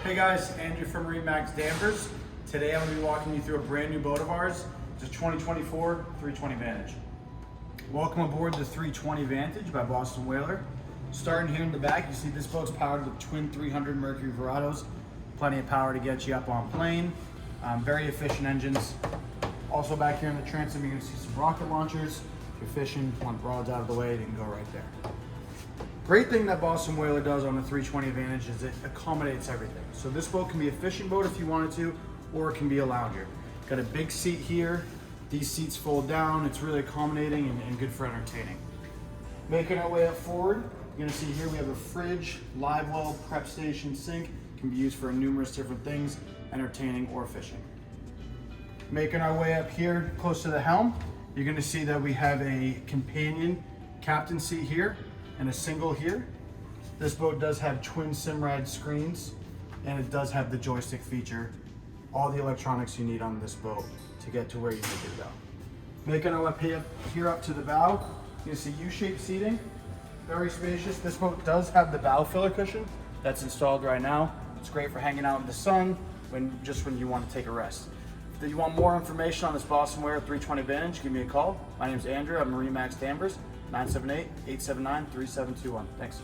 Hey guys, Andrew from MarineMax Danvers. Today I'm going to be walking you through a brand new boat of ours. It's a 2024 320 Vantage. Welcome aboard the 320 Vantage by Boston Whaler. Starting here in the back, you see this boat's powered with twin 300 Mercury Verados. Plenty of power to get you up on plane. Very efficient engines. Also back here in the transom, you're going to see some rocket launchers. If you're fishing, want rods out of the way, they can go right there. Great thing that Boston Whaler does on the 320 Vantage is it accommodates everything. So this boat can be a fishing boat if you wanted to, or it can be a lounger. Got a big seat here. These seats fold down. It's really accommodating and good for entertaining. Making our way up forward, you're gonna see here we have a fridge, live well, prep station, sink. Can be used for numerous different things, entertaining or fishing. Making our way up here close to the helm, you're gonna see that we have a companion captain seat here and a single here. This boat does have twin Simrad screens and it does have the joystick feature. All the electronics you need on this boat to get to where you need to go. Making our way here up to the bow, you see U-shaped seating, very spacious. This boat does have the bow filler cushion that's installed right now. It's great for hanging out in the sun when you want to take a rest. If you want more information on this Boston Whaler 320 Vantage, give me a call. My name is Andrew. I'm MarineMax Danvers, 978-879-3721. Thanks.